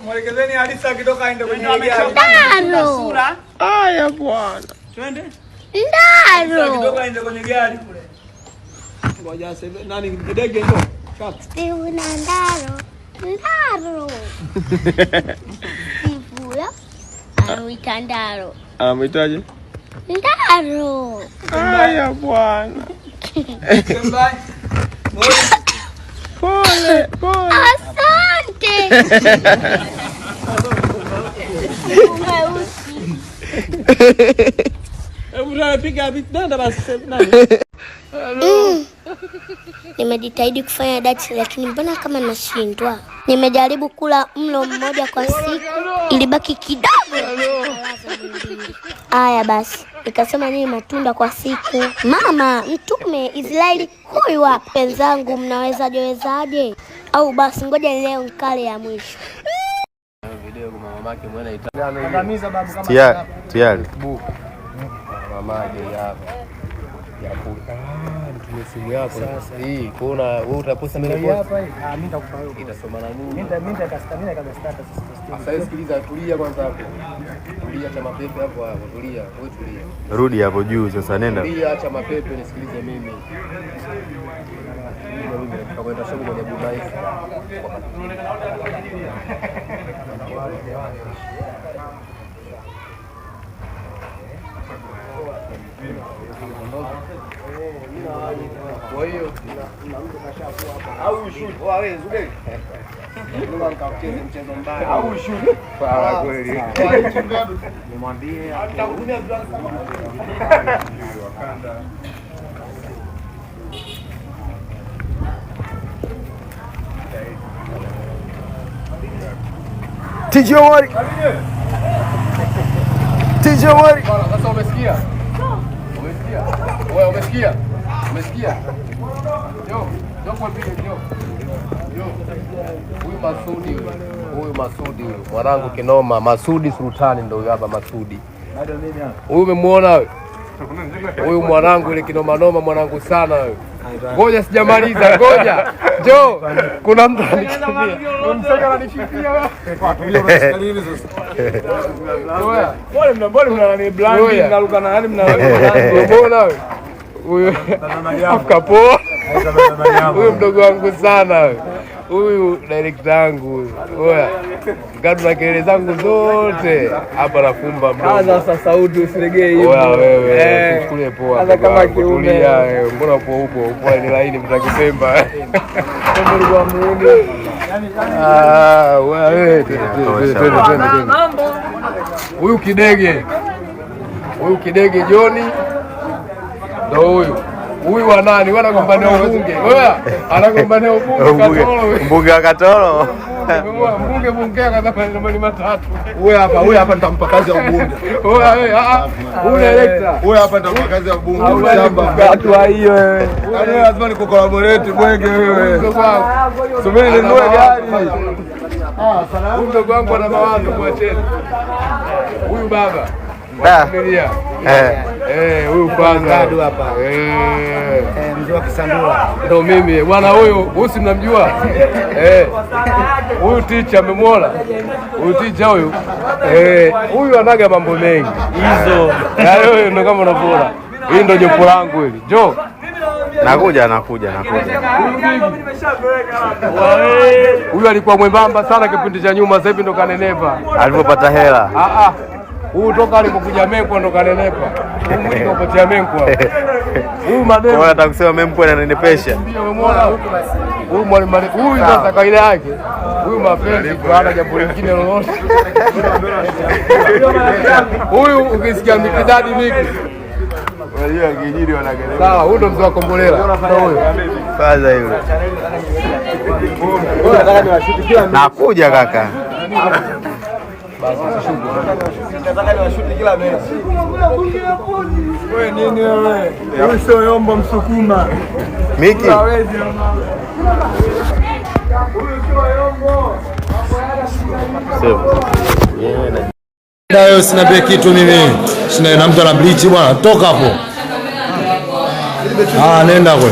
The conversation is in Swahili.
Mwelekezeni Alisa akitoka aende kwenye sura. Haya bwana. Twende. Ndaro. Akitoka aende kwenye gari kule. Ngoja sasa nani kidege ndio? Chap. Steve na Ndaro. Ndaro. Steve. Anamuita Ndaro. Anamuitaje? Ndaro. Haya bwana. Pole. Asante. Nimejitahidi kufanya dati lakini mbona kama nashindwa. Nimejaribu kula mlo mmoja kwa siku ilibaki kidogo. Aya basi, nikasema nini matunda kwa siku. Mama, Mtume Israeli huyu hapa. Penzangu mnawezaje? Au basi ngoja leo nkale ya mwisho. Video kwa mamake mwana itangamiza babu kama tayari. Mamake hapa. Ya puta. Nitumie simu yako sasa. Hii kuna wewe utaposta mimi hapa hii. Mimi nitakupa wewe. Itasoma na nini? Mimi nitakastamina kama starter sasa. Sasa sikiliza, tulia kwanza hapo. Tulia, acha mapepe hapo hapo. Tulia, wewe tulia. Rudi hapo juu sasa, nenda. Tulia, acha mapepe, nisikilize mimi. Kwenda shoga kwenye Dubai. Kwa hiyo au shoot wewe zube. Ndio mkacheze mchezo mbaya. Au shoot. Sawa kweli. Nimwambie Wakanda. Tijomari. Sasa umesikia? Wewe umesikia? Yo kwa vile yo. Huyu Masudi mwanangu kinoma, Masudi Sultani ndio huyu hapa Masudi. Huyu umemwona wewe? Huyu mwanangu ile kinoma noma mwanangu sana wewe. Ngoja sijamaliza, ngoja. Njoo. Kuna mtu anikimbia. Msaka ananifikia wewe. Mbona mnani blandi mnaruka na nani mnaona wewe? Huyu akapoa. Huyu mdogo wangu sana wewe. Huyu director wangu huyu. Oya. Ngadu na kelele zangu zote hapa nafumba mdogo. Sasa sauti usiregee hiyo. Oya wewe, usikule poa. Hata kama kiume. Mbona upo ni laini mtakipemba. Mungu wa Mungu. Wewe twende. Huyu kidege Joni. Ndio huyu wa nani? Wanagombania ubunge. Oya, anagombania ubunge Katoro. Mbunge wa Katoro. Mbunge akataka nambari 3. Huyu hapa nitampa kazi ya ubunge. Oya huyu elector. Huyu hapa nitampa kazi ya ubunge. Shamba. Hatua hiyo wewe. Yaani lazima nikucollaborate bwege wewe. Subiri nunue gari. Huyu mdogo wangu ana mawazo mwacheni. Huyu baba. Familia. Huyu kwanza hapa. Mzee wa Kisandula. Ndio mimi. Bwana huyu si mnamjua? Huyu teacher amemwona. Huyu teacher huyu. Huyu anaga mambo mengi. Hizo. Huyu ndio kama unavyoona. Hii ndio jopo langu hili. Njoo. Nakuja. Huyu alikuwa mwembamba sana kipindi cha nyuma, sasa hivi ndo kanenepa. Alipopata hela. Huyu toka alipokuja Menko ndo kanenepa. Huyu ndo potea Menko. Huyu mademu. Kwa nataka kusema Menko ananenepesha. Umeona huyu mwalimu huyu sasa kaida yake. Huyu mapenzi kwa jambo lingine lolote. Huyu ukisikia mikidadi miki. Unajua kijiji wanagelea. Sawa, huyu ndo mzee wa Kombolela. Ndio huyo. Faza yule. Nataka niwashuti kila nakuja kaka. Basi shughuli. Nataka niwashuti kila mechi. Wewe nini wewe? Wewe sio yombo Msukuma. Miki. Hawezi mama. Huyu sio yombo. Leo sina bei kitu mimi. Sina na mtu ana bleach bwana. Toka hapo. Nenda kwe.